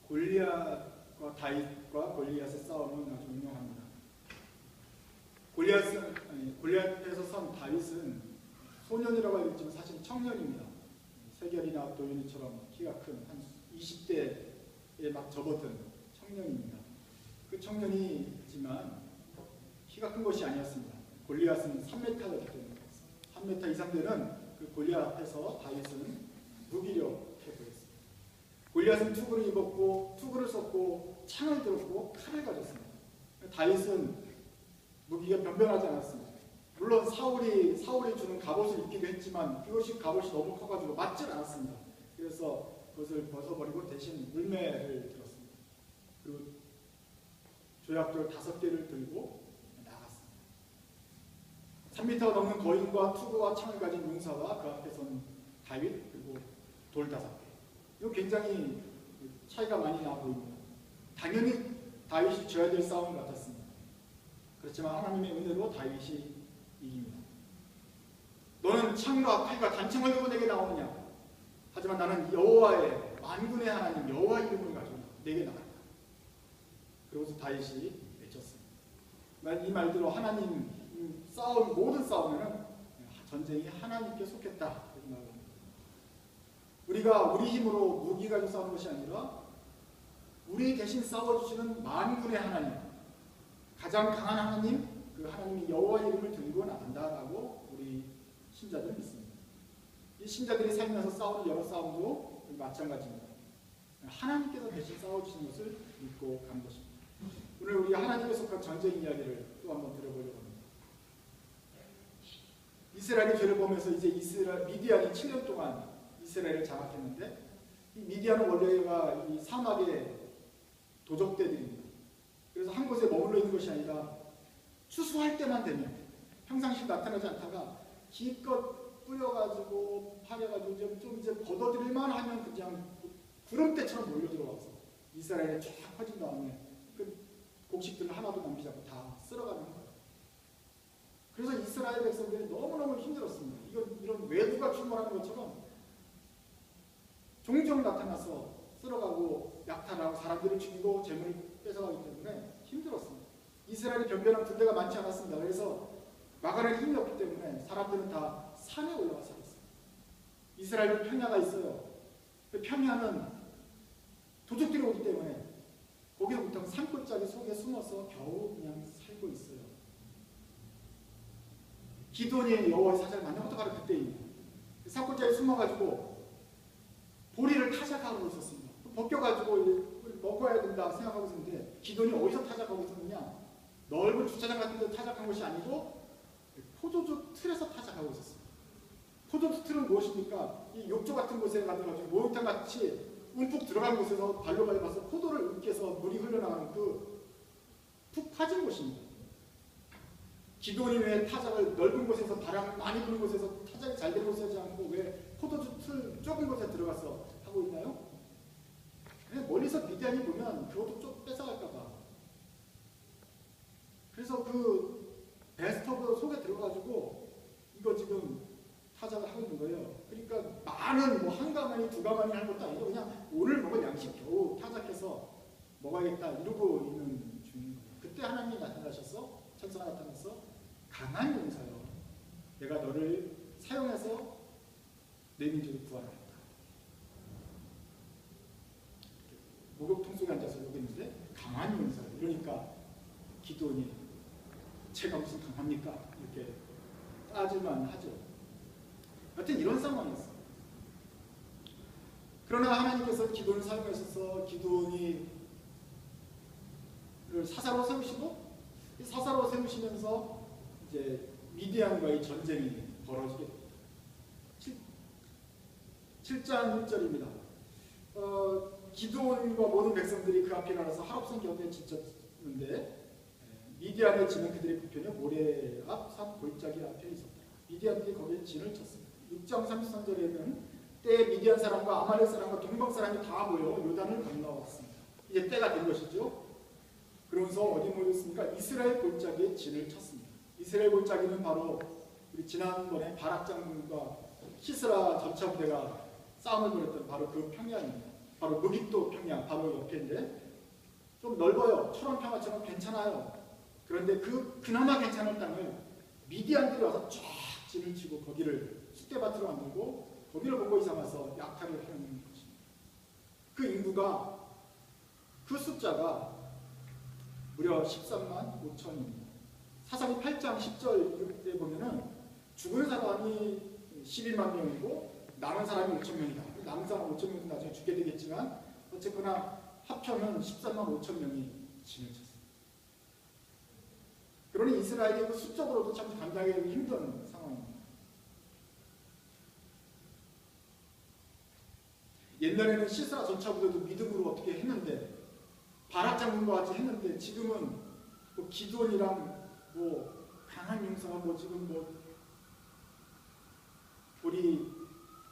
골리앗과 다윗과 골리앗의 싸움은 아주 유명합니다. 골리앗에서 선 다윗은 소년이라고 알고 있지만 사실 청년입니다. 세겔이나 도윤이처럼 키가 큰 한 20대에 막 접어든 청년입니다. 그 청년이지만 키가 큰 것이 아니었습니다. 골리앗은 3m였기 때문에 3m 이상 되는 그 골리앗 앞에서 다윗은 무기력해 보였습니다. 골리앗은 투구를 입었고 투구를 썼고 창을 들었고 칼을 가졌습니다. 다윗은 무기가 변변하지 않았습니다. 물론 사울이 주는 갑옷을 입기도 했지만 그것이 갑옷이 너무 커가지고 맞질 않았습니다. 그래서 그것을 벗어버리고 대신 물매를 들었습니다. 그리고 조약돌 5개를 들고 나갔습니다. 3m 넘는 거인과 투구와 창을 가진 용사와 그 앞에 선 다윗 그리고 돌 5개. 이거 굉장히 차이가 많이 나 보입니다. 당연히 다윗이 져야 될 싸움 같았습니다. 그렇지만 하나님의 은혜로 다윗이 이깁니다. 너는 창과 칼과 단창을 들고 내게 나오느냐? 하지만 나는 여호와의 만군의 하나님 여호와 이름을 가지고 내게 나간다. 그러고서 다윗이 외쳤습니다. 이 말대로 하나님 싸움 모든 싸움에는 전쟁이 하나님께 속했다. 이렇게 말합니다. 우리가 우리 힘으로 무기 가지고 싸우는 것이 아니라 우리 대신 싸워주시는 만군의 하나님, 가장 강한 하나님, 그 하나님이 여호와 이름을 들고 나간다라고 우리 신자들 믿습니다. 이 신자들이 살면서 싸우는 여러 싸움도 마찬가지입니다. 하나님께서 대신 싸워주신 것을 믿고 간 것입니다. 오늘 우리 하나님께 속한 전쟁 이야기를 또 한번 들어보려고 합니다. 이스라엘이 죄를 범해서 이제 미디안이 7년 동안 이스라엘을 장악했는데 이 미디안은 원래가 이 사막의 도적대들입니다. 그래서 한 곳에 머물러 있는 것이 아니라 추수할 때만 되면 평상시 나타나지 않다가 기껏 뿌려가지고 파려가지고 좀 이제 걷어들일만 하면 그냥 구름대처럼 몰려 들어와서 이스라엘에 쫙 퍼진 다음에 그 곡식들을 하나도 남기지 않고 다 쓸어가는 거예요. 그래서 이스라엘 백성들이 너무너무 힘들었습니다. 이런 외부가 출몰하는 것처럼 종종 나타나서 쓸어가고 약탈하고 사람들을 죽이고 재물을 뺏어가기 때문에 힘들었습니다. 이스라엘이 변변한 군대가 많지 않았습니다. 그래서 막아낼 힘이 없기 때문에 사람들은 다 산에 올라가 살았어요. 이스라엘은 평야가 있어요. 그 평야는 도적들이 오기 때문에 거기서부터 산골짜기 속에 숨어서 겨우 그냥 살고 있어요. 기드온이 여호와의 사자를 만난 것도 바로 그때입니다. 산골짜기에 숨어가지고 보리를 타작하고 있었습니다. 벗겨가지고 먹어야 된다 생각하고 있었는데 기드온이 어디서 타작하고 있었느냐? 넓은 주차장 같은 데 타작한 것이 아니고 포도주 틀에서 타작하고 있었습니다. 포도주 틀은 무엇입니까? 이 욕조 같은 곳에 가서 목욕탕 같이 움푹 들어간 곳에서 발로 밟아서 포도를 으깨서 물이 흘러나가는 그 푹 파진 곳입니다. 기드온이 왜 타작을 넓은 곳에서 바람 많이 부는 곳에서 타작이 잘 되고 있지 않고 왜 포도주 틀 좁은 곳에 들어가서 하고 있나요? 그냥 멀리서 미디안이 보면 그것도 좀 뺏어갈까봐. 그래서 그 베스터브 속에 들어가지고 이거 지금 타작을 하고 있는 거예요. 그러니까 많은 뭐 한 가마니 두 가마니 하는 것도 아니고 그냥 오늘 먹을 양식 겨우 타작해서 먹어야겠다 이러고 있는 중인 거예요. 그때 하나님이 나타나셔서 천사가 나타나서 강한 용사여 내가 너를 사용해서 내 민족을 구원하겠다. 목욕통 속에 앉아서 여기 있는데 강한 용사여 이러니까 기드온이 제가 무슨 강합니까? 이렇게 따질만 하죠. 하여튼 이런 상황이었어요. 그러나 하나님께서 기드온을 사용하셔서 기드온이 사사로 세우시고 사사로 세우시면서 이제 미디안과의 전쟁이 벌어지게 됩니다. 7장 1절입니다. 기드온과 모든 백성들이 그 앞에 나가서 할업선 곁에 지쳤는데 미디안의 진은 그들의 부편이 모래 앞 산 골짜기 앞에 있었다. 미디안들이 거기에 진을 쳤습니다. 6장 33절에는 때에 미디안 사람과 아말렉 사람과 동방 사람이 다 모여 요단을 건너왔습니다. 이제 때가 된 것이죠. 그러면서 어디 모였습니까? 이스라엘 골짜기에 진을 쳤습니다. 이스라엘 골짜기는 바로 우리 지난번에 바락 장군과 시스라 전차 부대가 싸움을 벌였던 바로 그 평야입니다. 바로 무깃도 평야 바로 옆인데 좀 넓어요. 초론 평화처럼 괜찮아요. 그런데 그나마 괜찮은 땅을 미디안들이 와서 쫙 진을 치고 거기를 쑥대밭으로 만들고 거기를 보고 이삼아서 약탈을 하는 것입니다. 그 인구가 그 숫자가 무려 13만 5천입니다. 사사기 8장 10절에 보면은 죽은 사람이 11만 명이고 남은 사람이 5천 명이다. 남은 사람 5천 명도 나중에 죽게 되겠지만 어쨌거나 합쳐는 13만 5천 명이 진을 쳤습니다. 그러니 이스라엘이 그 수적으로도 참 감당하기 힘든 상황입니다. 옛날에는 시스라 전차부대도 믿음으로 어떻게 했는데 바락 장군과 같이 했는데 지금은 뭐 기드온이랑 뭐 강한 용사가 뭐 지금 뭐 돌이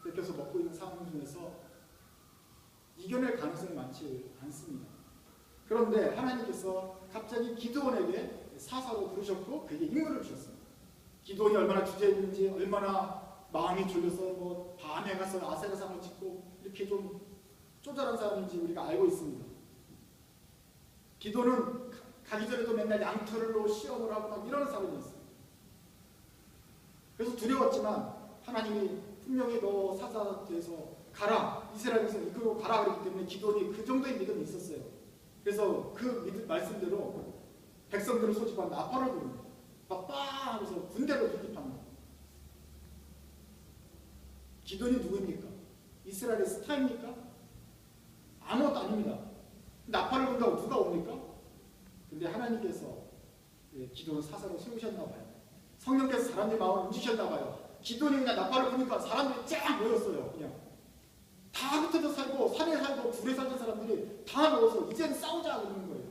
뺏겨서 먹고 있는 상황 중에서 이겨낼 가능성이 많지 않습니다. 그런데 하나님께서 갑자기 기드온에게 사사로 부르셨고 그에게 임무를 주셨습니다. 기드온이 얼마나 주저했는지 얼마나 마음이 졸려서 뭐 밤에 가서 아세라상을 짓고 이렇게 좀 쪼잘한 사람인지 우리가 알고 있습니다. 기도는 가기 전에도 맨날 양털로 시험을 하고 막 이러는 사람이었어요. 그래서 두려웠지만 하나님이 분명히 너 사사돼서 가라, 이스라엘에서 이끌고 가라 그랬기 때문에 기도니 그 정도의 믿음이 있었어요. 그래서 그 말씀대로 백성들을 소집한 나팔을 부릅니다. 막 하면서 군대를 투입합니다. 기도니 누구입니까? 이스라엘의 스타입니까? 아무것도 아닙니다. 나팔을 분다고 누가 옵니까? 근데 하나님께서 기도는 사사로 세우셨나 봐요. 성령께서 사람들의 마음을 움직이셨나 봐요. 기도는 그냥 나팔을 부니까 사람들이 쫙 모였어요. 그냥 다 흩어져 살고 산에 살고 불에 살던 사람들이 다 모여서 이제는 싸우자 그러는 거예요.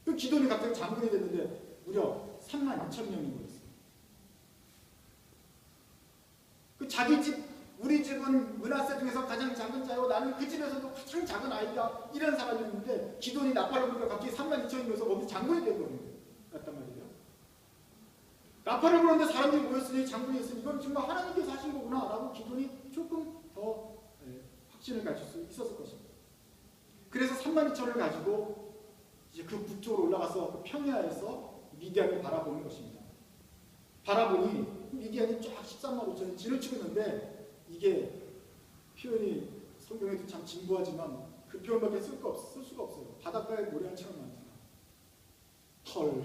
그 기도는 갑자기 장군이 됐는데 무려 3만 2천 명이 모였어요. 그 자기 집 우리 집은 므낫세 중에서 가장 작은 자요 나는 그 집에서도 가장 작은 아이다 이런 사람이었는데 기도니 나팔을 부니까 갑자기 3만 2천이면서 거기 장군이 된 거예요. 같단 말이에요. 나팔을 부는데 사람들이 모였으니 장군이 있으니 이건 정말 하나님께서 하신 거구나 라고 기도니 조금 더 확신을 가질 수 있었을 것입니다. 그래서 3만 2천을 가지고 이제 그 북쪽으로 올라가서 그 평야에서 미디안을 바라보는 것입니다. 바라보니 미디안이 쫙 13만 5천이 진을 치고 있는데 이게 표현이 성경에도 참 진부하지만 그 표현밖에 쓸 수가 없어요. 바닷가에 모래알처럼 많잖아. 털,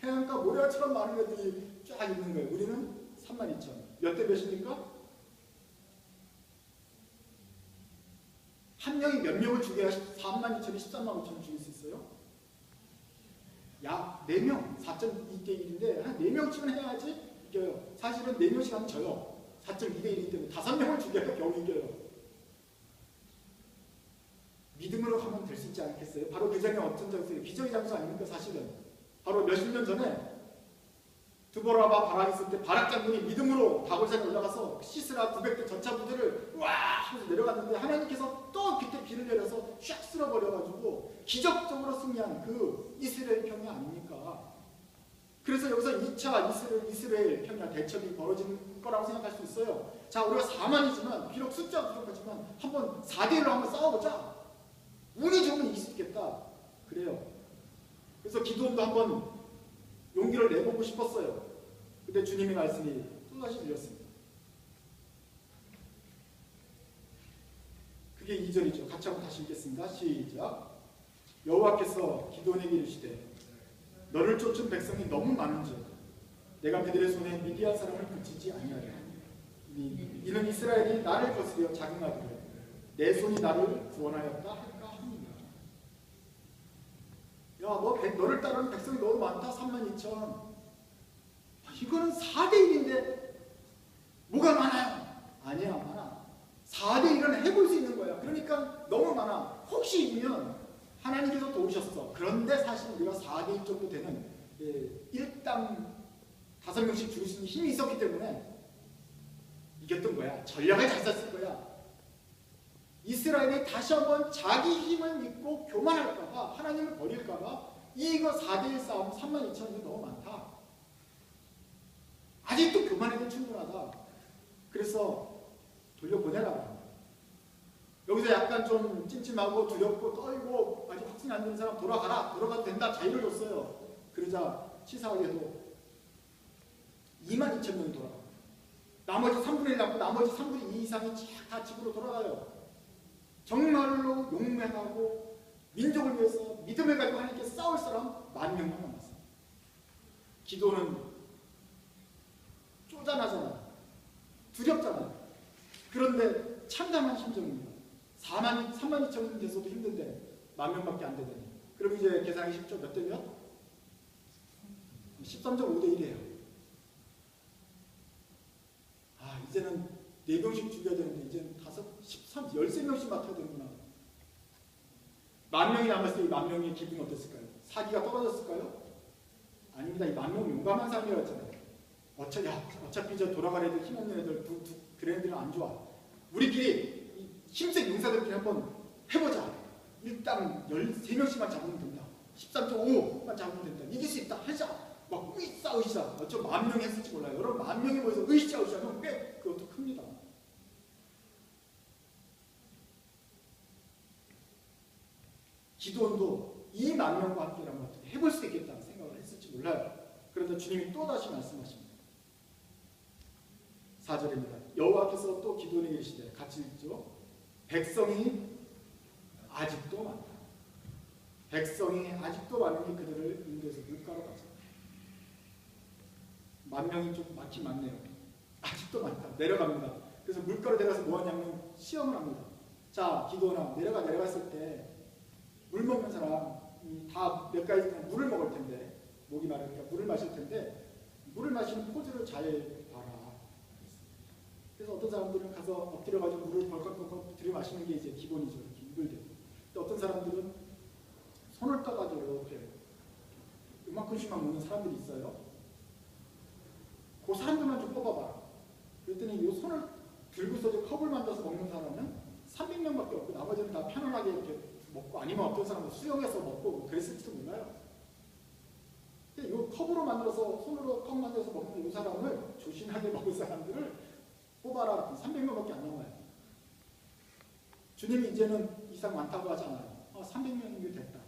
해안가 모래알처럼 많은 애들이 쫙 있는 거예요. 우리는 3만 2천. 몇 대 몇입니까? 한 명이 몇 명을 죽여야 4만 2천이 13만 5천을 죽일 수 있어요? 약 4명, 4.2대 1인데 한 4명쯤은 해야지 이겨요. 사실은 4명씩 하면 져요. 4.2대 1이기 때문에 5명을 죽여야 겨우 이겨요. 믿음으로 하면 될 수 있지 않겠어요? 바로 그 전에 어떤 장소예요? 기적의 장소 아닙니까 사실은? 바로 몇십 년 전에 드보라와 바락 있을 때 바락 장군이 믿음으로 다골산에 올라가서 시스라 900대 전차 부대를 와 하면서 내려갔는데 하나님께서 또 그때 비를 내려서 샥 쓸어버려가지고 기적적으로 승리한 그 이스라엘 평야 아닙니까? 그래서 여기서 2차 이스라엘 평야 대첩이 벌어지는 거라고 생각할 수 있어요. 자, 우리가 4만이지만 비록 숫자 부족하지만 한번 4대1로 한번 싸워보자. 운이 좋으면 이길 수 있겠다. 그래요. 그래서 기도원도 한번 용기를 내보고 싶었어요. 근데 주님의 말씀이 또다시 들렸습니다. 그게 2절이죠. 같이 한번 다시 읽겠습니다. 시작. 여호와께서 기도원에게 이르시되 너를 쫓은 백성이 너무 많은즉 내가 그들의 손에 미디안 사람을 붙이지 아니하리라. 이는 이스라엘이 나를 거스려 자긍하기를 내 손이 나를 구원하였다 할까 합니다. 야, 너를 따르는 백성이 너무 많다. 3만 2천. 이거는 4대 1인데 뭐가 많아요? 아니야, 많아. 4대 1은 해볼 수 있는 거야. 그러니까 너무 많아. 혹시 이기면 하나님께서 도우셨어. 그런데 사실 우리가 4대 1 정도 되는 1당 5명씩 죽일 수 있는 힘이 있었기 때문에 이겼던 거야. 전략을 잘 썼을 거야. 이스라엘이 다시 한번 자기 힘을 믿고 교만할까봐 하나님을 버릴까봐 이거 4대1 싸움 3만 2천이 너무 많다. 아직도 교만해도 충분하다. 그래서 돌려보내라고 합니다. 여기서 약간 좀 찜찜하고 두렵고 떨고 아직 확신이 안 되는 사람 돌아가라. 돌아가도 된다. 자유를 줬어요. 그러자 치사하게도 22,000명이 돌아가요. 나머지 3분의 1 남고 나머지 3분의 2 이상이 다 집으로 돌아가요. 정말로 용맹하고 민족을 위해서 믿음을 가지고 하나님께 싸울 사람 10,000명만 남았어요. 기도는 쪼잔하잖아요. 두렵잖아요. 그런데 참담한 심정입니다. 32,000명 돼서도 힘든데 10,000명밖에 안 되더니. 그럼 이제 계산이 쉽죠? 몇 대 몇? 13.5대 1이에요. 이제는 4명씩 죽여야 되는데 이제는 13명씩 맡아야 되는구나. 10,000명이 남았을 때 이 10,000명의 기분이 어땠을까요? 사기가 떨어졌을까요? 아닙니다. 이 10,000명 용감한 사람이었잖아요. 어차피 저 돌아갈 애들, 힘없는 애들, 그런 애들은 안 좋아. 우리끼리 힘센 용사들끼리 한번 해보자. 일단 13명씩만 잡으면 된다. 13.5만 잡으면 된다. 이길 수 있다. 하자. 막 으쌰으쌰. 어쩜 10,000명 했을지 몰라요. 여러분 10,000명이 모여서 으쌰으쌰하면 꽤 그것도 큽니다. 기도원도 이 10,000명과 함께라면 어떻게 해볼 수 있겠다는 생각을 했을지 몰라요. 그런데 주님이 또다시 말씀하십니다. 4절입니다. 여호와께서 또 기도원에게 이르시되, 같이 읽죠. 백성이 아직도 많다. 백성이 아직도 많으니 그들을 인도에서 물가로 가자. 10,000명이 좀 많긴 많네요. 아직도 많다. 내려갑니다. 그래서 물가로 내려가서 뭐 하냐면 시험을 합니다. 자, 기도원아, 내려갔을 때 물 먹는 사람이 다 몇 가지 물을 먹을 텐데, 목이 마르니까 물을 마실 텐데, 물을 마시는 포즈를 잘 봐라. 그래서 어떤 사람들은 가서 엎드려가지고 물을 벌컥벌컥 들이마시는 게 이제 기본이죠. 이렇게 입을 대고. 근데 어떤 사람들은 손을 떠가지고 이렇게 이만큼씩만 먹는 사람들이 있어요. 그 사람들만 좀 뽑아봐라. 그랬더니 이 손을 들고서 컵을 만들어서 먹는 사람은 300명밖에 없고 나머지는 다 편안하게 이렇게 먹고, 아니면 어떤 사람은 수영해서 먹고 그랬을지도 몰라요. 이 컵으로 만들어서, 손으로 컵 만들어서 먹는 이 사람을, 조신하게 먹을 사람들을 뽑아라. 300명밖에 안 남아요. 주님이 이제는 이상 많다고 하지 않아요. 300명이 됐다.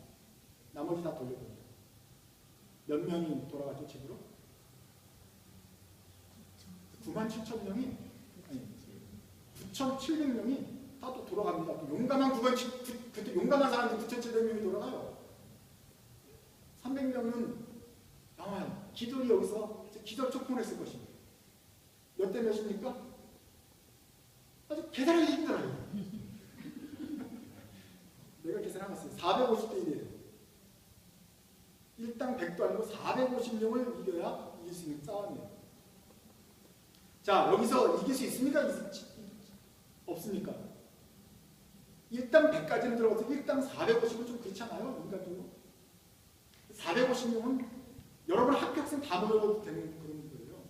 나머지 다 돌려버려요. 몇 명이 돌아갔죠, 집으로? 97,000명이, 아니 9,700명이 다 또 돌아갑니다. 용감한 그때 용감한 사람들 9,700명이 돌아가요. 300명은 남아요. 기도를 여기서 기도를 촉봉했을 것입니다. 몇 대 몇입니까? 아주 계산하기 힘들어요. 내가 계산해봤어요. 450대 1이에요. 일당 100도 아니고 450명을 이겨야 이길 수 있는 싸움이에요. 자, 여기서 이길 수 있습니까? 없습니까? 일당 100까지는 들어가서 일당 450은 좀 그렇잖아요. 인간적으로. 450명은 여러분 합격생 다 모여도 되는 그런 거예요.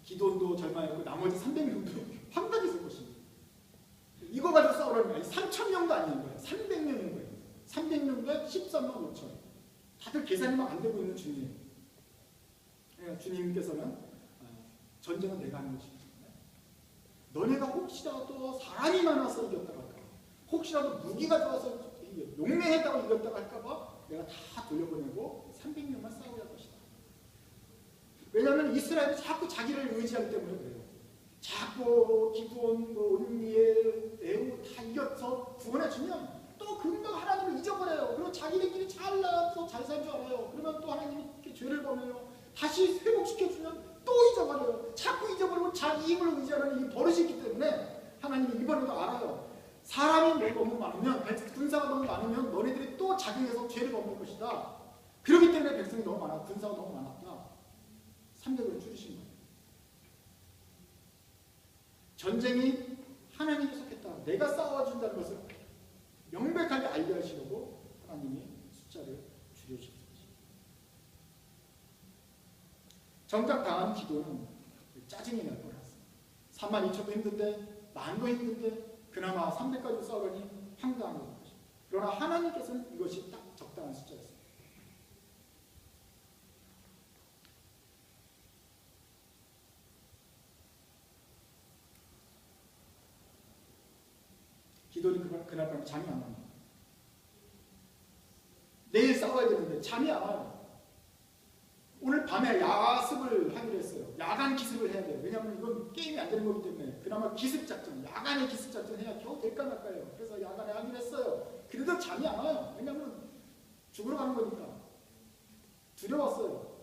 기도원도 절망했고 나머지 300명도 황당했을 것입니다. 이거 가지고 싸우라는 거예요. 3,000명도 아닌 거예요. 300명인 거예요. 300명대 13만 5천. 다들 계산이 막 안 되고 있는 중이에요. 주님께서는 전쟁은 내가 하는 것이다. 너네가 혹시라도 사람이 많아서 이겼다고 할까 봐, 혹시라도 무기가 좋아서 용맹했다고 이겼다고 할까 봐 내가 다 돌려보내고 300명만 싸워야 할 것이다. 왜냐하면 이스라엘이 자꾸 자기를 의지하기 때문에 그래요. 자꾸 기드온, 온미엘, 에우 다 이겨서 구원해주면 또 금방 하나님을 잊어버려요. 그리고 자기들끼리 잘 나와서 잘 살 줄 알아요. 그러면 또 하나님이 이렇게 죄를 범해요. 다시 회복시켜주면 또 잊어버려요. 자꾸 잊어버리고 자기 힘을 의지하는 이 버릇이 있기 때문에 하나님이 이번에도 알아요. 사람이 너무 많으면, 군사가 너무 많으면 너네들이 또 자기에서 죄를 범할 것이다. 그렇기 때문에 백성이 너무 많아, 군사가 너무 많았다. 300으로 줄이신 거예요. 전쟁이 하나님이 속했다. 내가 싸워준다는 것을 명백하게 알게 하시려고 하나님이 숫자를 줄여주셨습니다. 정작 당한 기도는 짜증이 날 뻔했어요. 32,000도 힘든데, 10,000도 힘든데 그나마 300까지 싸우려니 황당한 것이죠. 그러나 하나님께서는 이것이 딱 적당한 숫자였습니다. 기도는 그날 밤에 잠이 안 옵니다. 내일 싸워야 되는데 잠이 안 와요. 오늘 밤에 야습을 하기로 했어요. 야간 기습을 해야 돼요. 왜냐하면 이건 게임이 안 되는 거기 때문에 그나마 기습 작전, 야간에 기습 작전 해야 겨우 될까 말까요. 그래서 야간에 하기로 했어요. 그래도 잠이 안 와요. 왜냐하면 죽으러 가는 거니까. 두려웠어요.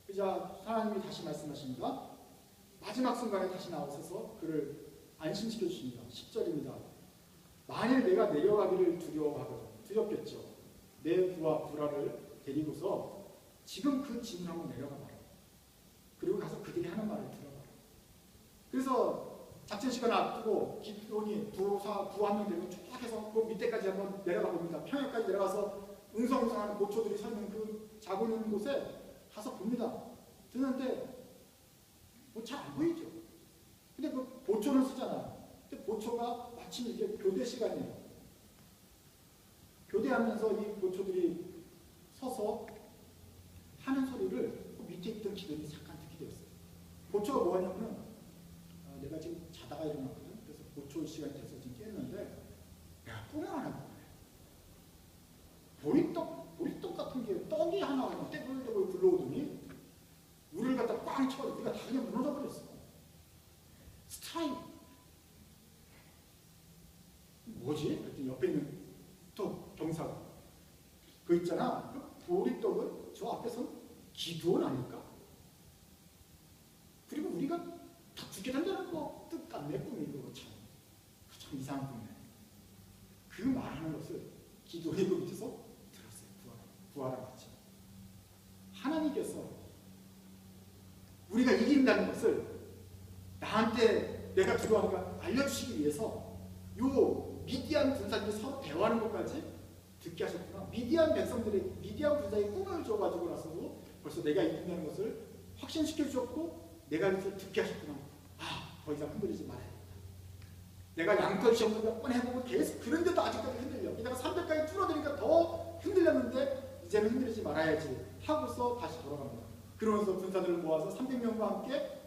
그자 하나님이 다시 말씀하십니다. 마지막 순간에 다시 나오셔서 그를 안심시켜 주십니다. 10절입니다. 만일 내가 내려가기를 두려워하거든. 두렵겠죠. 내 부하 부라를 데리고서 지금 그 짐을 한번 내려가 봐라. 그리고 가서 그들이 하는 말을 들어봐라. 그래서 작전 시간을 앞두고 기드온이 부 한 명 데리고 쭉 해서 그 밑에까지 한번 내려가 봅니다. 평야까지 내려가서 웅성웅성하는 모초들이 서 있는 그 자고 있는 곳에 가서 봅니다. 드는데 뭐 잘 안 보이죠. 근데 그 보초는 쓰잖아요. 근데 보초가 마침 이게 교대 시간이에요. 교대하면서 이 보초들이 서서 하는 소리를 그 밑에 있던 기도니 잠깐 듣게 되었어요. 보초가 뭐 하냐면 내가 지금 자다가 일어났거든. 그래서 보초 시간이 돼서 지금 깼는데 내가 꿈을 하나 보네. 보리떡 같은 게 떡이 하나 그냥 떼굴떼굴 굴러오더니 우리를 갖다 꽝 쳐서 우리가 다 그냥 무너져 버렸어. 스트라이크. 뭐지? 그랬더니 옆에 있는 또 병사가 그 있잖아. 그 보리떡은 저 앞에선 기도원 아닐까? 그리고 우리가 다 죽게 된다는 거 뜻같네. 꿈이고 참 이상한 꿈이네. 그 말하는 것을 기도원이 그 밑에서 들었어요. 부활한 같이. 하나님께서 우리가 이긴다는 것을 나한테 내가 두려워하는 걸 알려주시기 위해서 요 미디안 군사들이 서로 대화하는 것까지 듣게 하셨구나. 미디안 백성들의 미디안 군사의 꿈을 줘가지고 나서도 벌써 내가 이긴다는 것을 확신시켜 주셨고 내가 이것을 듣게 하셨구나. 더 이상 흔들리지 말아야겠다. 내가 양털 시험도 몇 번 해보고 계속 그런데도 아직까지 흔들려. 게다가 300까지 뚫어드니까 더 흔들렸는데 이제는 흔들리지 말아야지 하고서 다시 돌아갑니다. 그러면서 군사들을 모아서 300명과 함께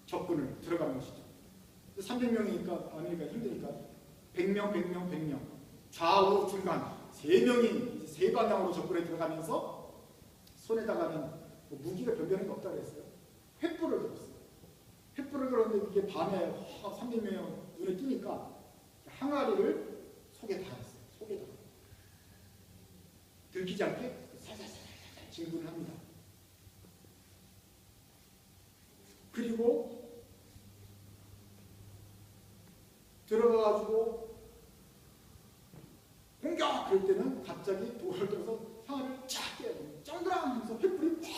적군을 들어가는 것이죠. 300명이니까 아메리카 힘드니까 100명 좌우 중간 3명이 이제 세 방향으로 적군에 들어가면서 손에다가는 뭐 무기가 변변한 게 없다고 했어요. 횃불을 들었어요. 횃불을 들었는데 이게 밤에 300명이 눈에 띄니까 항아리를 속에 다 했어요. 속에다가 들키지 않게 살살살살 진군을 합니다. 그리고 들어가가지고 공격! 그럴 때는 갑자기 돌을 들어서 항아리를 쫙 깨요. 짱그랑 하면서 횃불이 팍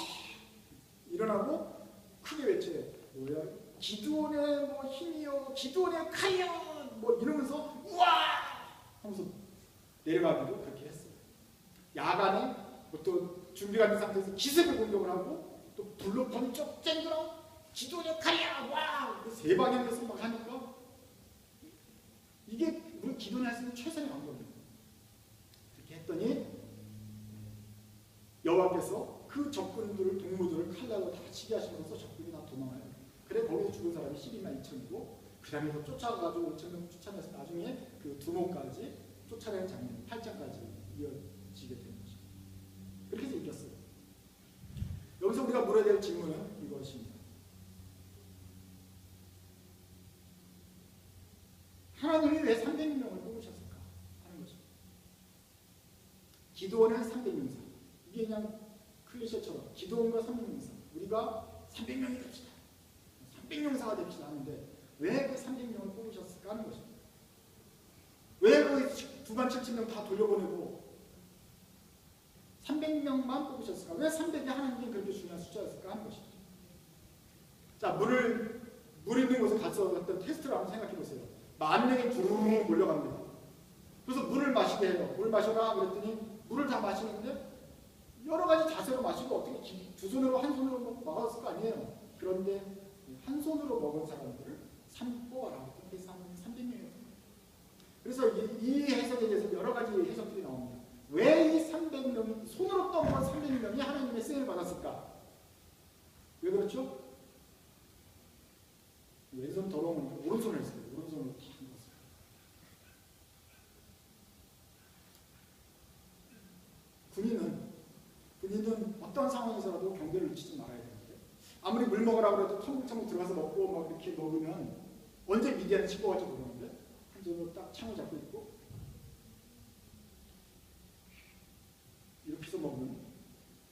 일어나고 크게 외쳐요. 뭐야? 기드온의 뭐 힘이요, 기드온의 칼이요, 뭐 이러면서 우와! 하면서 내려가기도 그렇게 했어요. 야간에 또 준비가 된 상태에서 기습을 공격을 하고 또 불로 번쩍 쨍그랑 기도의 칼이야! 와! 세 방향에서 막 하니까 이게 우리 기도를 할 수 있는 최선의 방법입니다. 그렇게 했더니 여호와께서 그 적군들을 동무들을 칼날로 다 치게 하시면서 적군이 다 도망가요. 그래 거기서 죽은 사람이 12만 2천이고 그 다음에 쫓아가가지고 5천명 쫓아내서 나중에 그 두목까지 쫓아내는 장면 8장까지 이어지게 되는 거죠. 그렇게 해서 이겼어요. 여기서 우리가 물어야 될 질문은 이것입니다. 하나님이 왜 300명을 뽑으셨을까 하는 거죠. 기도원은 300명사. 이게 그냥 클리셰처럼 기도원과 300명사. 우리가 300명이 됩시다. 300명사가 됩시다 하는데 왜 그 300명을 뽑으셨을까 하는 것입니다. 왜 그 9만 7천 명 다 돌려보내고 300명만 뽑으셨을까? 왜 300이 하나님께 그렇게 중요한 숫자였을까 하는 것이죠. 자, 물 있는 곳에 가서 어떤 테스트를 한번 생각해 보세요. 10,000명이 두루룩 몰려갑니다. 그래서 물을 마시게 해요. 물 마셔라 그랬더니 물을 다 마시는데 여러 가지 자세로 마시고 어떻게 두 손으로 한 손으로 먹었을 거 아니에요. 그런데 한 손으로 먹은 사람들을 뽑아라. 그래서 300명이에요. 그래서 이 해석에 대해서 여러 가지 해석들이 나옵니다. 왜 이 300명이 손으로 떠먹은 300명이 하나님의 쓰임을 받았을까? 왜 그렇죠? 왼손 더러우면 오른손을 했어요. 오른손으로 다 먹었어요. 군인은 어떤 상황에서라도 경계를 늦추지 말아야 되는데 아무리 물 먹으라고 해도 천국천국 들어가서 먹고 막 이렇게 먹으면 언제 미디안에 싣고 갈지 모르는데 한 손으로 딱 창을 잡고 있고 이렇게 해서 먹는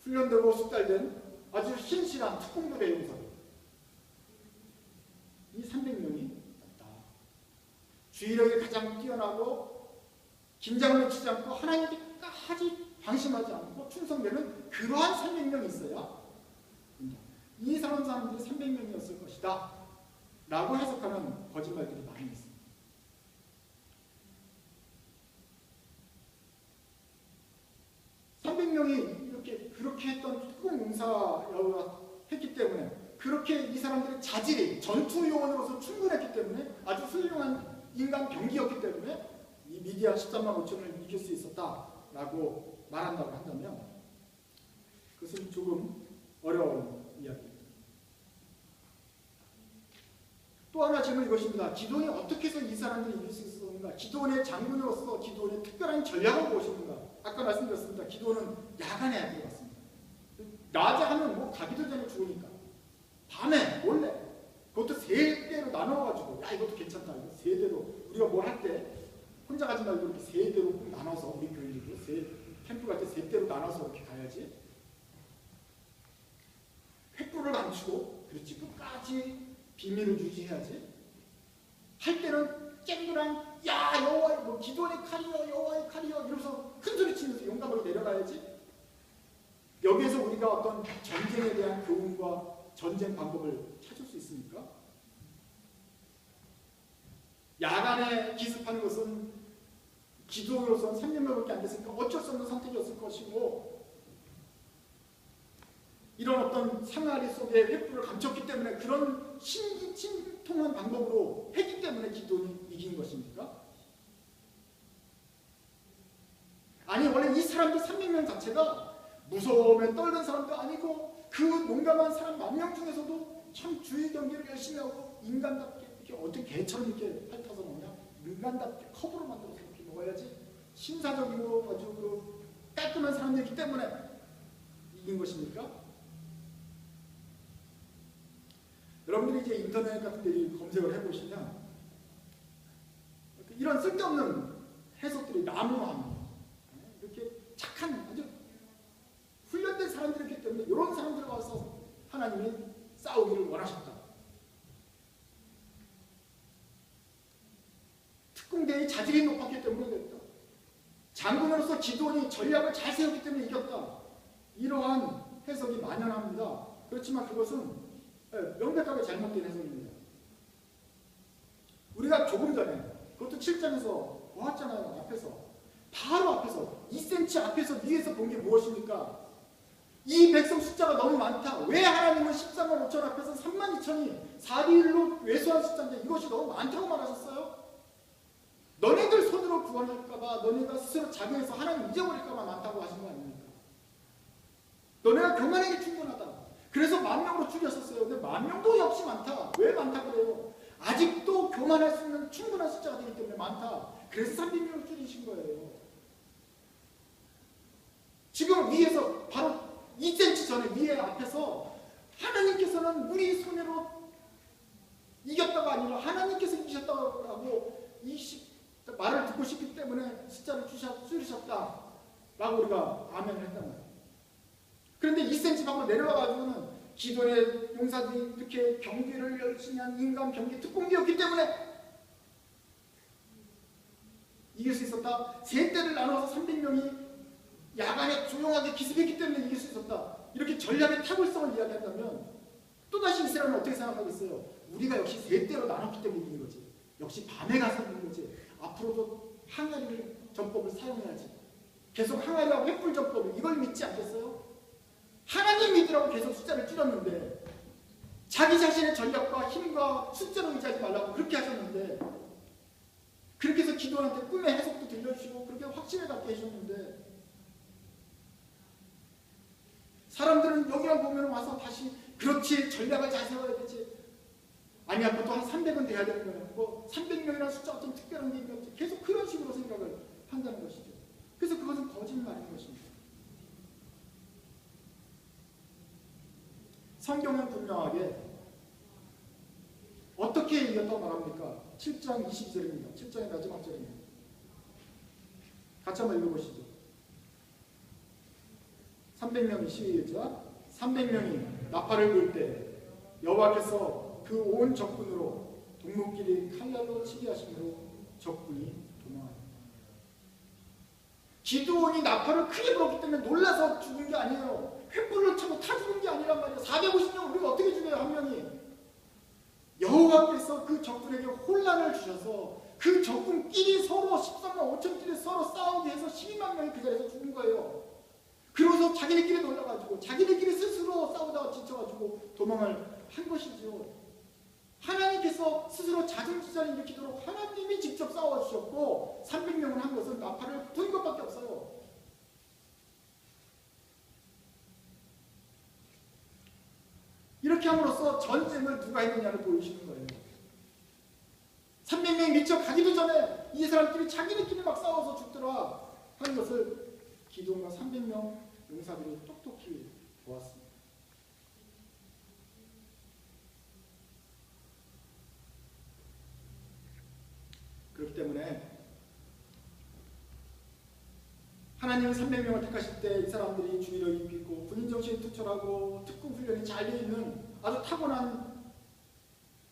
훈련되고 숙달된 아주 신실한 특공부대 용사들 이 300명이 있다. 주의력이 가장 뛰어나고 긴장을 놓치지 않고 하나님께까지 방심하지 않고 충성되는 그러한 300명이 있어야 이 사람들이 300명이었을 것이다 라고 해석하는 거짓말들이 많이 있습니다. 그렇게 했던 특공용사가 했기 때문에 그렇게 이 사람들의 자질이 전투 요원으로서 충분했기 때문에 아주 훌륭한 인간 병기였기 때문에 이 미디안 13만 5천을 이길 수 있었다라고 말한다고 한다면 그것은 조금 어려운 이야기입니다. 또 하나 질문은 이것입니다. 기드온이 어떻게 해서 이 사람들을 이길 수 있었는가? 기드온의 장군으로서 기드온의 특별한 전략은 무엇인가? 아까 말씀드렸습니다. 기드온은 야간에 들어갔습니다. 낮에 하면 뭐 가기도 전에 죽으니까 밤에 몰래 그것도 세 대로 나눠가지고 야 이것도 괜찮다. 이거 세 대로 우리가 뭘 할 때 혼자 가지 말고 이렇게 세 대로 꼭 나눠서 우리 교인들도 캠프 갈 때 세 대로 나눠서 이렇게 가야지. 횃불을 감추고 그렇지 끝까지 비밀을 유지해야지. 할 때는 쨍그랑 야 여호와의 뭐 기도원의 칼이여 여호와의 칼이여 이러면서 큰 소리 치면서 용감하게 내려가야지. 여기에서 우리가 어떤 전쟁에 대한 교훈과 전쟁 방법을 찾을 수 있습니까? 야간에 기습하는 것은 기도로서는 3년밖에 안 됐으니까 어쩔 수 없는 선택이었을 것이고 이런 어떤 상아리 속에 횃불을 감췄기 때문에 그런 신통한 방법으로 했기 때문에 기도는 이긴 것입니까? 아니 원래 이 사람들 300명 자체가 무서움에 떨는 사람도 아니고 그 용감한 사람 10,000명 중에서도 참 주의 경계를 열심히 하고 인간답게 이렇게 어떻게 개처럼 이렇게 핥아서 먹냐? 인간답게 컵으로 만들어서 이렇게 먹어야지 신사적이고 아주 그 깔끔한 사람들이기 때문에 이긴 것입니까? 여러분들이 이제 인터넷 같은 데 검색을 해보시면 이런 쓸데없는 해석들이 난무합니다. 이렇게 착한 아주 훈련된 사람들이기 때문에 이런 사람들 와서 하나님이 싸우기를 원하셨다. 특공대의 자질이 높았기 때문에 그랬다. 장군으로서 기드온이 전략을 잘 세웠기 때문에 이겼다. 이러한 해석이 만연합니다. 그렇지만 그것은 명백하게 잘못된 해석입니다. 우리가 조금 전에 그것도 7장에서 보았잖아요. 앞에서 바로 앞에서 2cm 앞에서 위에서 본 게 무엇입니까? 이 백성 숫자가 너무 많다. 왜 하나님은 14만 5천 앞에서 3만 2천이 4대1로 외소한 숫자인데 이것이 너무 많다고 말하셨어요? 너네들 손으로 구원할까봐 너네가 스스로 자기에서 하나님 잊어버릴까봐 많다고 하신 거 아닙니까? 너네가 교만하게 충분하다. 그래서 10,000명으로 줄였었어요. 근데 10,000명도 역시 많다. 왜 많다 그래요? 아직도 교만할 수 있는 충분한 숫자가 되기 때문에 많다. 그래서 300명을 줄이신 거예요. 지금 위에서 바로 2cm 전에 위에 앞에서 하나님께서는 우리 손으로 이겼다가 아니라 하나님께서 이기셨다고 말을 듣고 싶기 때문에 숫자를 줄이셨다 라고 우리가 아멘을 했단 말이에요. 그런데 2cm 밖으로 내려와가지고는 기도의 용사들이 이렇게 경기를 열심히 한 인간 경기 특공기였기 때문에 이길 수 있었다. 세 대를 나눠서 300명이 야간에 조용하게 기습했기 때문에 이길 수 있었다. 이렇게 전략의 탁월성을 이야기한다면 또다시 이스라엘은 어떻게 생각하겠어요? 우리가 역시 세 대로 나눴기 때문에 이긴 거지. 역시 밤에 가서 이긴 거지. 앞으로도 항아리 전법을 사용해야지. 계속 항아리와 횃불 전법을 이걸 믿지 않겠어요? 하나님 믿으라고 계속 숫자를 줄였는데 자기 자신의 전략과 힘과 숫자로 의지하지 말라고 그렇게 하셨는데 그렇게 해서 기도원한테 꿈의 해석도 들려주시고 그렇게 확신을 갖게 해주셨는데 사람들은 여기만 보면 와서 다시 그렇지 전략을 잘 세워야 되지 아니야 그것도 한 300은 돼야 되는 거야 뭐 300명이라는 숫자 어떤 특별한 게 있는지 계속 그런 식으로 생각을 한다는 것이죠. 그래서 그것은 거짓말인 것입니다. 성경은 분명하게 어떻게 이겼다고 말합니까? 7장 20절입니다. 7장의 마지막 절입니다. 같이 한번 읽어보시죠. 300명이 시위자 300명이 나팔을 불 때 여호와께서 그 온 적군으로 동물끼리 칼날로 치게 하심으로 적군이 도망합니다. 기드온이 나팔을 크게 불었기 때문에 놀라서 죽은 게 아니에요. 횃불을 차고 타 죽은 게 아니란 말이에요. 450명 우리가 어떻게 죽여요? 한 명이. 여호와께서 그 적군에게 혼란을 주셔서 그 적군끼리 서로 13만 5천끼리 서로 싸우게 해서 12만 명이 그 자리에서 죽은 거예요. 그러고서 자기네끼리 놀라가지고 자기네끼리 스스로 싸우다가 지쳐가지고 도망을 한 것이죠. 하나님께서 스스로 자중지전을 일으키도록 하나님이 직접 싸워주셨고 300명을 한 것은 나팔을 둔 것밖에 없어요. 이렇게 함으로써 전쟁을 누가 했느냐를 보여주시는 거예요. 300명이 미쳐 가기도 전에 이 사람들이 자기네끼리 막 싸워서 죽더라 하는 것을 기드온과 300명 용사들이 똑똑히 보았습니다. 그렇기 때문에 하나님은 300명을 택하실 때 이 사람들이 주의를 입히고 군인정신이 투철하고 특공훈련이 잘 되어 있는 아주 타고난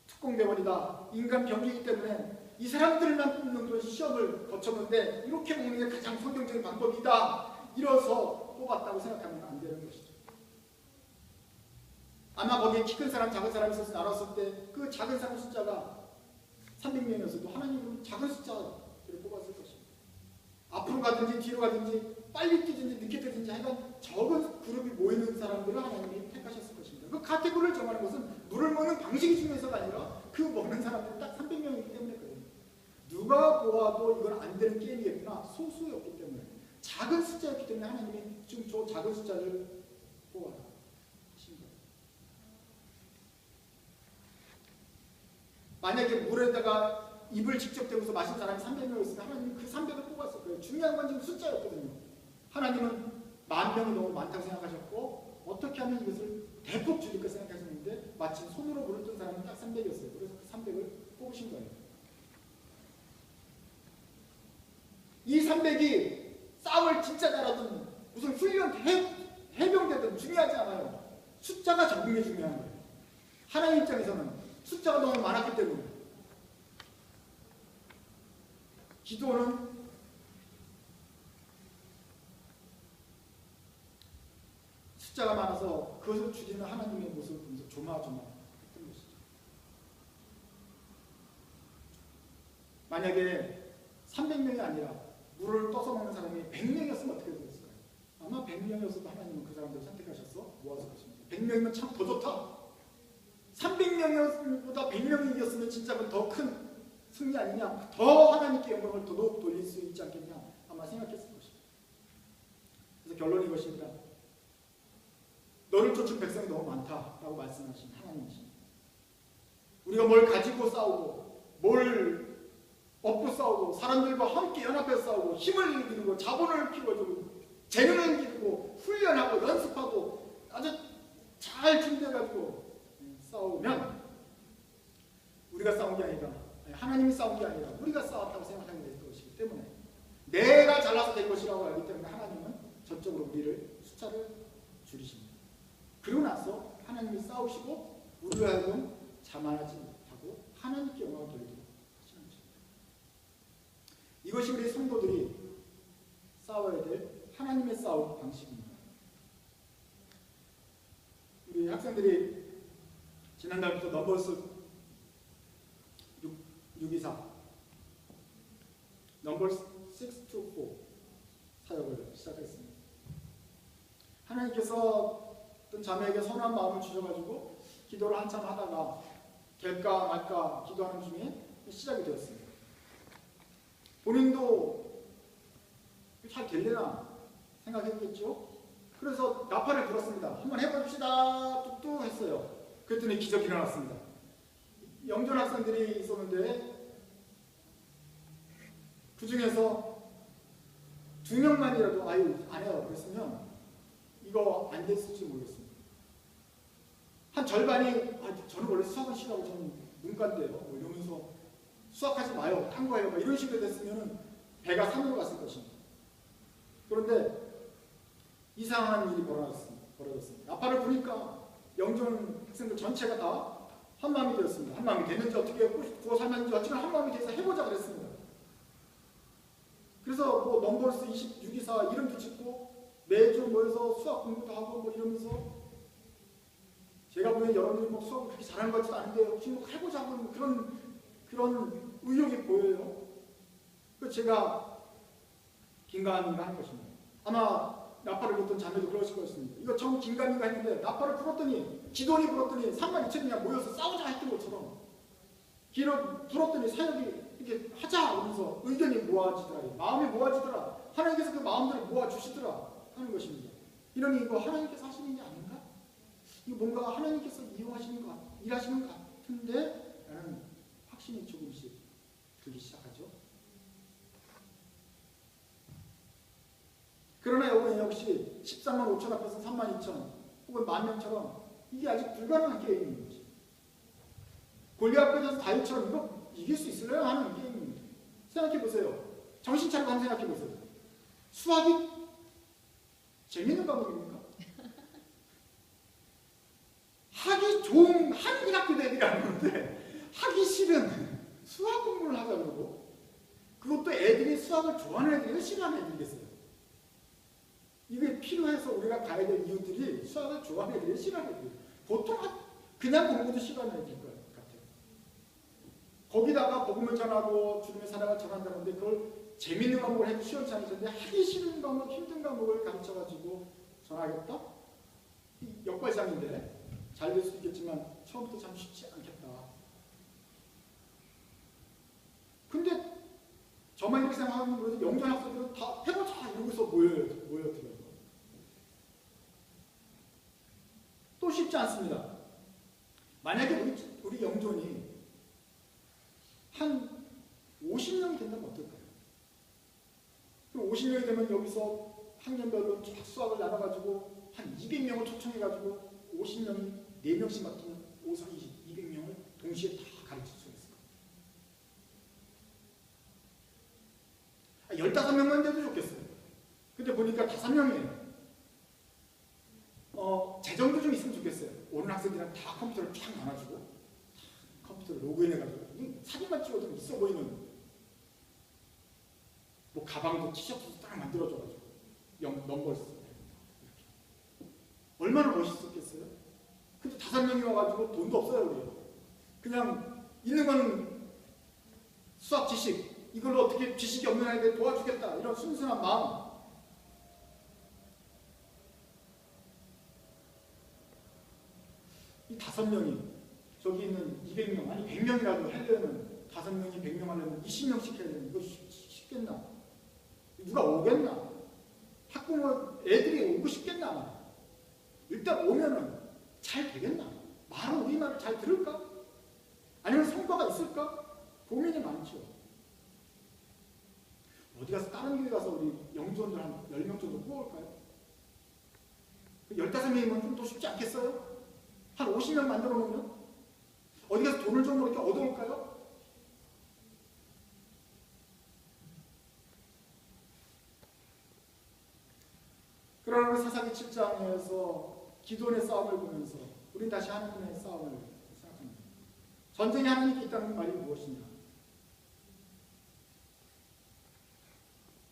특공대원이다. 인간 병기이기 때문에 이 사람들만 뽑는 그런 시험을 거쳤는데 이렇게 먹는 게 가장 성경적인 방법이다. 이래서 뽑았다고 생각하면 안 되는 것이죠. 아마 거기에 키 큰 사람 작은 사람이 있어서 나눴을 때 그 작은 사람 숫자가 300명이었어도 하나님은 작은 숫자를 뽑았을 것입니다. 앞으로 가든지 뒤로 가든지 빨리 뛰든지 늦게 뛰든지 하여간 적은 그룹이 모이는 사람들을 하나님이 택하셨을 것입니다. 그 카테고리를 정하는 것은 물을 먹는 방식이 중요해서가 아니라 그 먹는 사람들이 딱 300명이기 때문에 그래요. 누가 보아도 이건 안 되는 게임이겠구나. 소수였기 때문에 작은 숫자였기 때문에 하나님이 지금 저 작은 숫자를 뽑아라 하신 거예요. 만약에 물에다가 입을 직접 대고서 마신 사람이 300명이었으면 하나님은 그 300을 뽑았을 거예요. 중요한 건 지금 숫자였거든요. 하나님은 10,000명이 너무 많다고 생각하셨고 어떻게 하면 이것을 대폭 줄일까 생각하셨는데 마침 손으로 물을 뜬 사람은 딱 300이었어요. 그래서 그 300을 뽑으신 거예요. 이 300이 싸움을 진짜 잘하든 무슨 훈련 해병대든 중요하지 않아요. 숫자가 적은 게 중요한 거예요. 하나님 입장에서는 숫자가 너무 많았기 때문에 기도는 숫자가 많아서 그것을 줄이는 하나님의 모습을 보면서 조마조마했던 것이죠. 만약에 300명이 아니라 물을 떠서 먹는 사람이 100명이었으면 어떻게 됐을까요? 아마 100명이었어도 하나님은 그 사람들을 선택하셔서 모았을 것입니다. 100명이면 참 더 좋다. 300명보다 100명이 이겼으면 진짜 더 큰 승리 아니냐, 더 하나님께 영광을 더더욱 돌릴 수 있지 않겠냐 아마 생각했을 것입니다. 그래서 결론이 이것입니다. 너를 쫓은 백성이 너무 많다라고 말씀하신 하나님이십니다. 우리가 뭘 가지고 싸우고 뭘 얻고 싸우고 사람들과 함께 연합해서 싸우고 힘을 기르고 자본을 키워주고 재능을 기르고 훈련하고 연습하고 아주 잘 준비해가지고 싸우면 우리가 싸운 게 아니라 하나님이 싸운 게 아니라 우리가 싸웠다고 생각하게 될 것이기 때문에 내가 잘나서 될 것이라고 알기 때문에 하나님은 전적으로 우리를 숫자를 줄이십니다. 그러고 나서 하나님이 싸우시고 우리로 하여금 자만하지 못하고 하나님께 영광을 돌리도록 하시는 것입니다. 이것이 우리 성도들이 싸워야 될 하나님의 싸움 방식입니다. 우리 학생들이 지난달부터 넘버스 624 넘버 624 사역을 시작했습니다. 하나님께서 어떤 자매에게 선한 마음을 주셔가지고 기도를 한참 하다가 될까 말까 기도하는 중에 시작이 되었습니다. 본인도 잘 될래나 생각했겠죠. 그래서 나팔을 불었습니다. 한번 해봅시다. 뚝뚝 했어요. 그랬더니 기적이 일어났습니다. 영전 학생들이 있었는데 그 중에서 2명만이라도 아유 안 해요 그랬으면 이거 안 됐을지 모르겠습니다. 한 절반이 저는 원래 수학은 싫어하고 저는 문과인데요. 뭐 이러면서 수학하지 마요. 탐구해요. 뭐 이런 식으로 됐으면 배가 산으로 갔을 것입니다. 그런데 이상한 일이 벌어졌습니다. 아빠를 보니까 영전 학생들 전체가 다 한마음이 되었습니다. 한마음이 됐는지 어떻게 구워 살았는지 어찌나 한마음이 돼서 해보자 그랬습니다. 그래서 뭐 넘버스 2624 이름도 짓고 매주 모여서 수학 공부도 하고 뭐 이러면서 제가 보기엔 여러분들이 뭐 수학을 그렇게 잘하는 것 같지도 않은데 혹시 뭐 해보자 하는 그런 의욕이 보여요. 그 제가 긴가민가 하는 것입니다. 아마 나팔을 불었던 자매도 그러실 것입니다. 이거 처음 긴가민가 했는데 나팔을 불었더니 기도원이 불었더니 32,000명이 모여서 싸우자 했던 것처럼 기를 불었더니 사역이 이렇게 하자 하면서 의견이 모아지더라. 마음이 모아지더라. 하나님께서 그 마음들을 모아주시더라 하는 것입니다. 이러니 이거 하나님께서 하시는 일이 아닌가? 이거 뭔가 하나님께서 이용하시는 것 일하시는 것 같은데 라는 확신이 조금씩 들기 시작하죠. 그러나 여러분 역시 13만 5천 앞에서 3만 2천 혹은 10,000명처럼 이게 아직 불가능한 게임인 거지. 골리앗 앞에서 다윗처럼 이거 이길 수 있을래요? 하는 게임입니다. 생각해보세요. 정신 차리고 한번 생각해보세요. 수학이 재밌는 과목입니까? 하기 좋은 한인학교 애들이라는 건데 하기 싫은 수학 공부를 하자 그러고 그것도 애들이 수학을 좋아하는 애들이 싫어하는 애들이겠어요. 이게 필요해서 우리가 가야 될 이유들이 수학을 좋아하는 애들이 싫어하는 애들. 보통 그냥 공부도 싫어하는 애들일 것 같아요. 거기다가 복음을 전하고 주님의 사랑을 전한다는데 그걸 재밌는 과목을 해도 시원치 않으셨는데 하기 싫은 과목, 힘든 과목을 가르쳐가지고 전하겠다? 역발상인데 잘 될 수도 있겠지만 처음부터 참 쉽지 않겠다. 근데 저만 이렇게 생각하는 분들 영전 학생들은 다 해보자 이러고서 모여들어요. 또 쉽지 않습니다. 만약에 우리 영전이 한 50명이 된다면 어떨까요? 그럼 50명이 되면 여기서 학년별로 쫙 수학을 나눠가지고 한 200명을 초청해가지고 50명이 4명씩 맡으면 5, 4, 20, 200명을 동시에 다 가르칠 수 있을 거예요. 15명만 돼도 좋겠어요. 근데 보니까 5명이에요. 재정도 좀 있으면 좋겠어요. 오는 학생들은 다 컴퓨터를 쫙 나눠주고 컴퓨터를 로그인해가지고 사진만 찍어도 있어 보이는 뭐 가방도 티셔츠도 딱 만들어줘가지고 넘버를 쓰고 얼마나 멋있었겠어요? 근데 5명이 와가지고 돈도 없어요 우리. 그냥 있는 거는 수학 지식 이걸로 어떻게 지식이 없는 아이들 도와주겠다 이런 순수한 마음. 이 5명이 저기 있는 200명 아니 100명이라도 하려면 5명이 100명 하려면 20명씩 해야 되는 이거 쉽겠나? 누가 오겠나? 학부모 애들이 오고 싶겠나? 일단 오면은 잘 되겠나? 말은 우리 말을 잘 들을까? 아니면 성과가 있을까? 고민이 많죠. 어디 가서 다른 교회 가서 우리 영주원들 한 10명 정도 뽑을까요? 15명이면 좀 더 쉽지 않겠어요? 한 50명 만들어 놓으면? 어디 가서 돈을 좀 이렇게 얻어올까요? 그러나 사사기 7장에서 기도원의 싸움을 보면서 우리는 다시 하나님의 싸움을 생각합니다. 전쟁이 하나님께 있다는 말이 무엇이냐?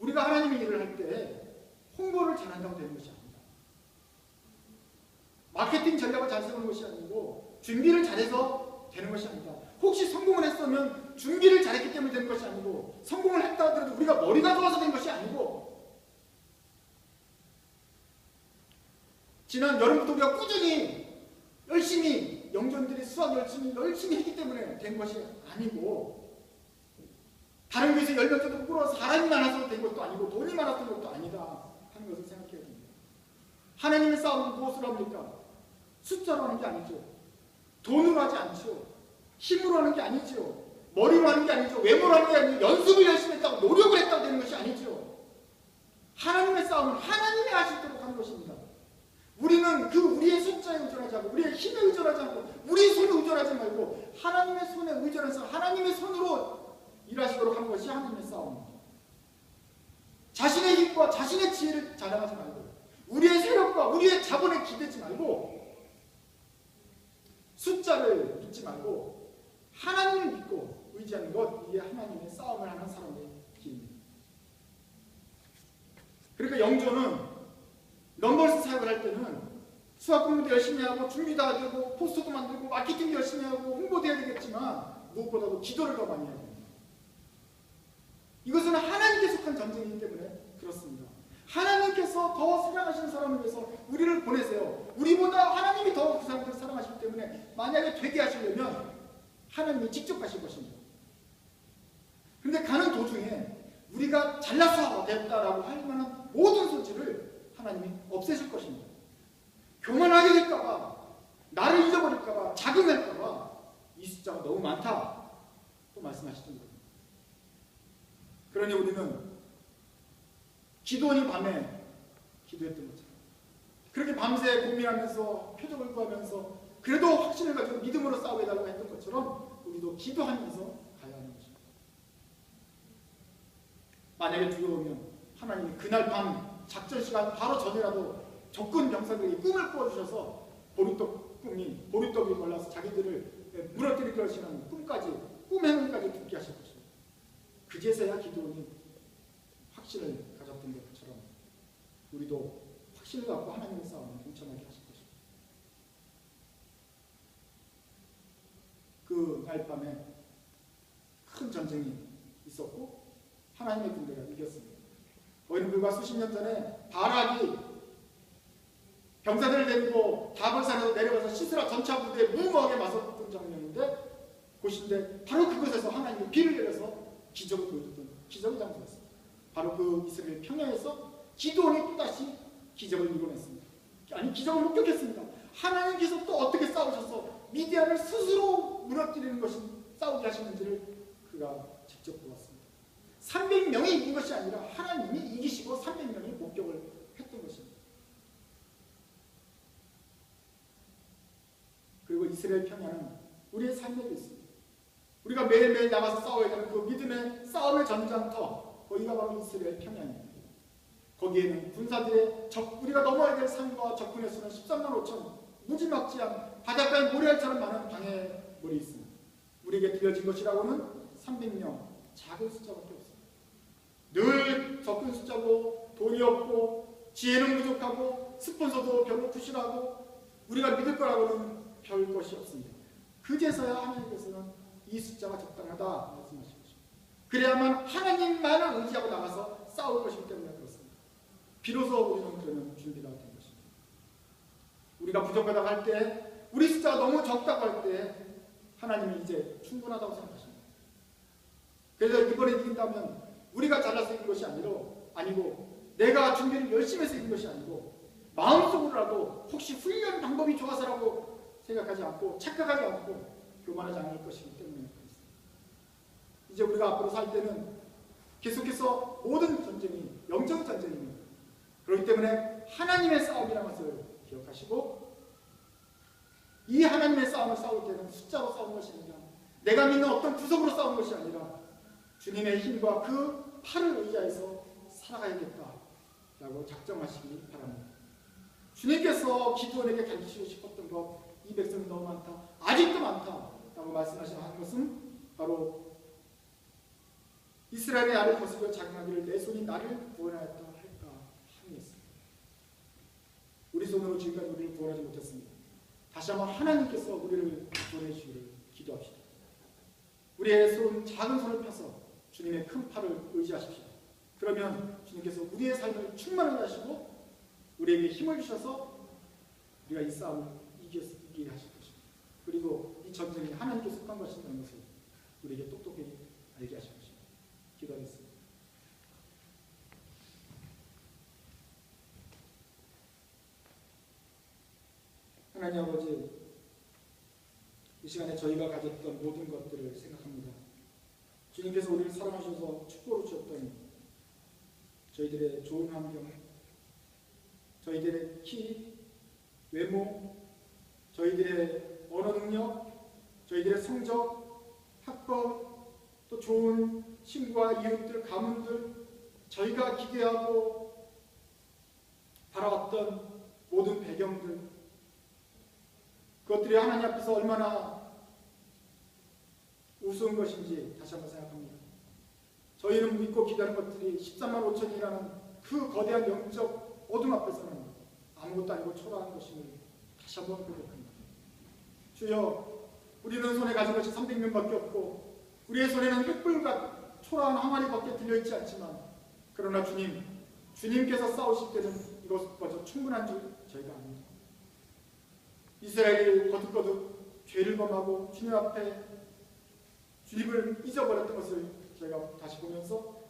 우리가 하나님의 일을 할 때 홍보를 잘한다고 되는 것이 아닙니다. 마케팅 전략을 잘 세우는 것이 아니고 준비를 잘해서 되는 것이 아니다. 혹시 성공을 했으면 준비를 잘했기 때문에 되는 것이 아니고 성공을 했다 하더라도 우리가 머리가 좋아서 된 것이 아니고 지난 여름부터 우리가 꾸준히 열심히 영전들이 수학 열심히 했기 때문에 된 것이 아니고 다른 교회에서 10명 정도 끌어서 사람이 많아서 된 것도 아니고 돈이 많아서 된 것도 아니다 하는 것을 생각해야 됩니다. 하나님의 싸움은 무엇으로 합니까? 숫자로 하는 게 아니죠. 돈으로 하지 않죠. 힘으로 하는 게 아니죠. 머리로 하는 게 아니죠. 외모로 하는 게 아니죠. 연습을 열심히 했다고 노력을 했다고 되는 것이 아니죠. 하나님의 싸움은 하나님이 하시도록 하는 것입니다. 우리는 우리의 숫자에 의존하지 않고 우리의 힘에 의존하지 않고 우리의 손에 의존하지 말고 하나님의 손에 의존해서 하나님의 손으로 일하시도록 하는 것이 하나님의 싸움입니다. 자신의 힘과 자신의 지혜를 자랑하지 말고 우리의 세력과 우리의 자본에 기대지 말고 숫자를 믿지 말고 하나님을 믿고 의지하는 것, 이게 하나님의 싸움을 하는 사람의 길입니다. 그러니까 영조는 넘버스 사역을 할 때는 수학 공부도 열심히 하고 준비도 하고 포스터도 만들고 마케팅도 열심히 하고 홍보도 해야 되겠지만 무엇보다도 기도를 더 많이 해야 됩니다. 이것은 하나님께 속한 전쟁이기 때문에 그렇습니다. 하나님께서 더 사랑하시는 사람을 위해서 우리를 보내세요. 우리보다 하나님이 더 그 사람들을 사랑하시기 때문에 만약에 되게 하시려면 하나님이 직접 가실 것입니다. 그런데 가는 도중에 우리가 잘나서 됐다라고 할 만한 모든 소지를 하나님이 없애실 것입니다. 교만하게 될까봐, 나를 잊어버릴까봐, 자극할까봐 이 숫자가 너무 많다 또 말씀하시던 거예요. 그러니 우리는 기도원이 밤에 기도했던 것처럼 그렇게 밤새 고민하면서 표적을 구하면서 그래도 확신을 가지고 믿음으로 싸워달라고 했던 것처럼 우리도 기도하면서 가야 하는 것입니다. 만약에 두려우면 하나님이 그날 밤 작전 시간 바로 전이라도 적군 병사들이 꿈을 꾸어주셔서 보리떡이 올라서 자기들을 무너뜨릴 것이라는 꿈 행운까지 듣게 하실 것입니다. 그제서야 기도원이 확신을 가졌던 것처럼 우리도 확신을 갖고 하나님의 싸움을 동참하게 하실 것입니다. 그 날 밤에 큰 전쟁이 있었고 하나님의 군대가 이겼습니다. 거기는 불과 수십 년 전에 바락이 병사들을 데리고 다볼산에서 내려가서 시스라 전차 부대에 무모하게 맞섰던 장면인데 곳인데 바로 그곳에서 하나님이 비를 내려서 기적을 보여줬던 기적의 장소였습니다. 바로 그 이스라엘 평야에서 기도원이 또다시 기적을 이뤄냈습니다. 아니 기적을 목격했습니다. 하나님께서 또 어떻게 싸우셔서 미디안을 스스로 무너뜨리는 것이 싸우게 하시는지를 그가 직접 보았습니다. 300명이 이긴 것이 아니라 하나님이 이기시고 300명이 목격을 했던 것입니다. 그리고 이스라엘 평야는 우리의 삶에도 있습니다. 우리가 매일매일 나가서 싸워야 되는 그 믿음의 싸움의 전장터, 거기가 바로 이스라엘 평야입니다. 거기에는 군사들의 우리가 넘어야 될 산과 적군의 수는 13만 5천, 무지막지한 바닷가의 모래알처럼 많은 방해물이 있습니다. 우리에게 들려진 것이라고는 300명, 작은 숫자밖에 없습니다. 늘 적은 숫자고 돈이 없고 지혜는 부족하고 스폰서도 별로 부실하고 우리가 믿을 거라고는 별 것이 없습니다. 그제서야 하나님께서는 이 숫자가 적당하다 말씀하신 것입니다. 그래야만 하나님만을 의지하고 나가서 싸울 것이기 때문에 그렇습니다. 비로소 우리는 그러면 준비가 된 것입니다. 우리가 부족하다고 할 때, 우리 숫자가 너무 적다고 할 때 하나님이 이제 충분하다고 생각하십니다. 그래서 이번에 이긴다면 우리가 잘나서 이긴 것이 아니고 내가 준비를 열심히 해서 이긴 것이 아니고 마음속으로라도 혹시 훈련 방법이 좋아서라고 생각하지 않고 착각하지 않고 교만하지 않을 것이기 때문에 그렇습니다. 이제 우리가 앞으로 살 때는 계속해서 모든 전쟁이 영적 전쟁입니다. 그렇기 때문에 하나님의 싸움이라는 것을 기억하시고 이 하나님의 싸움을 싸울 때는 숫자로 싸우는 것이 아니라 내가 믿는 어떤 구석으로 싸우는 것이 아니라 주님의 힘과 그 팔을 의지해서 살아가야겠다라고 작정하시기 바랍니다. 주님께서 기도원에게 가르치고 싶었던 것, 이 백성이 너무 많다, 아직도 많다라고 말씀하시는 것은 바로 이스라엘의 나를 거스려 자긍하기를 내 손이 나를 구원하였다 할까 함이었습니다. 우리 손으로 지금까지 우리를 구원하지 못했습니다. 다시 한번 하나님께서 우리를 구원해 주기를 기도합시다. 우리의 작은 손을 펴서 주님의 큰 팔을 의지하십시오. 그러면 주님께서 우리의 삶을 충만하게 하시고 우리에게 힘을 주셔서 우리가 이 싸움을 이기게 하실 것입니다. 그리고 이 전쟁이 하나님께 속한 것이라는 것을 우리에게 똑똑히 알게 하실 것입니다. 기도하겠습니다. 하나님 아버지, 이 시간에 저희가 가졌던 모든 것들을 생각합니다. 주님께서 우리를 사랑하셔서 축복을 주셨던 저희들의 좋은 환경, 저희들의 키, 외모, 저희들의 언어 능력, 저희들의 성적, 학벌, 또 좋은 친구와 이웃들, 가문들, 저희가 기대하고 바라왔던 모든 배경들, 그것들이 하나님 앞에서 얼마나 우스운 것인지 다시 한번 생각합니다. 저희는 믿고 기다리는 것들이 13만 5천이라는 그 거대한 영적 어둠 앞에서는 아무것도 아니고 초라한 것임을 다시 한번 고백합니다. 주여, 우리는 손에 가진 것이 300명밖에 없고 우리의 손에는 횃불과 초라한 항아리밖에 들려있지 않지만, 그러나 주님께서 싸우실 때는 이것마저 충분한 줄 저희가 압니다. 이스라엘이 거듭거듭 죄를 범하고 주님 앞에 주님을 잊어버렸던 것을 저희가 다시 보면서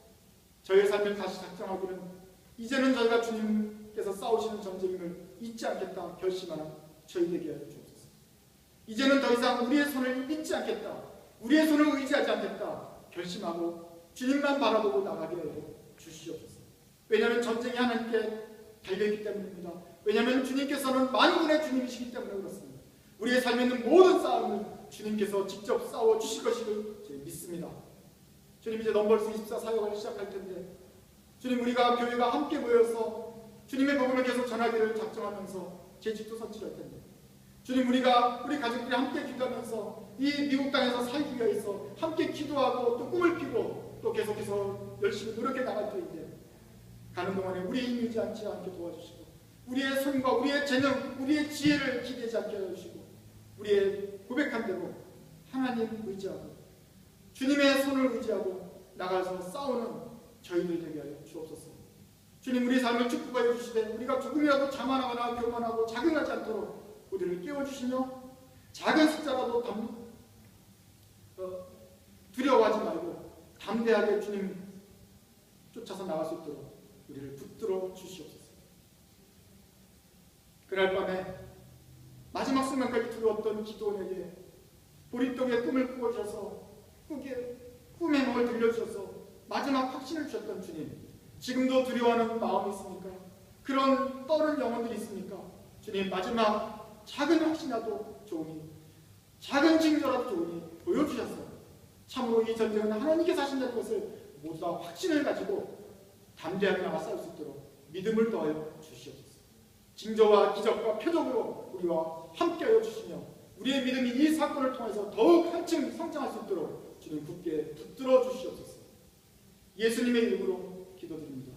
저희의 삶을 다시 작정하기는, 이제는 저희가 주님께서 싸우시는 전쟁을 잊지 않겠다 결심하는 저희 되게 하여 주옵소서. 이제는 더 이상 우리의 손을 믿지 않겠다, 우리의 손을 의지하지 않겠다 결심하고 주님만 바라보고 나가게 하여 주시옵소서. 왜냐하면 전쟁이 하나님께 달려있기 때문입니다. 왜냐하면 주님께서는 만군의 주님이시기 때문에 그렇습니다. 우리의 삶에 있는 모든 싸움을 주님께서 직접 싸워 주실 것을 믿습니다. 주님, 이제 넘버스 24 사역을 시작할 텐데, 주님, 우리가 교회가 함께 모여서 주님의 복음을 계속 전하기를 작정하면서 제주도 선출할 텐데, 주님, 우리 가족들이 함께 기도하면서 이 미국 땅에서 살기 위해서 함께 기도하고 또 꿈을 피고 또 계속해서 열심히 노력해 나갈 때인데, 가는 동안에 우리의 힘이 있지 않지 않게 도와주시고, 우리의 손과 우리의 재능, 우리의 지혜를 기대지 않게 해주시고, 우리의 고백한 대로 하나님 의지하고 주님의 손을 의지하고 나가서 싸우는 저희들 되게 하여 주옵소서. 주님, 우리 삶을 축복하여 주시되 우리가 조금이라도 자만하거나 교만하고 자긍하지 않도록 우리를 깨워주시며, 작은 숫자라도 두려워하지 말고 담대하게 주님 쫓아서 나갈 수 있도록 우리를 붙들어 주시옵소서. 그날 밤에 마지막 순간까지 두려웠던 기도원에게 보릿독에 꿈을 꾸어주셔서 꿈의梦을 들려주셔서 마지막 확신을 주셨던 주님, 지금도 두려워하는 마음이 있습니까? 그런 떠는 영혼들이 있습니까? 주님, 마지막 작은 확신이라도 좋으니, 작은 징조라도 좋으니 보여주셔서 참으로 이 전쟁은 하나님께서 하신다는 것을 모두 다 확신을 가지고 담대하게 나가 싸울 수 있도록 믿음을 더하여 주시옵소서. 징조와 기적과 표적으로 우리와 함께하여 주시며, 우리의 믿음이 이 사건을 통해서 더욱 한층 성장할 수 있도록 주님 굳게 붙들어 주시옵소서. 예수님의 이름으로 기도드립니다.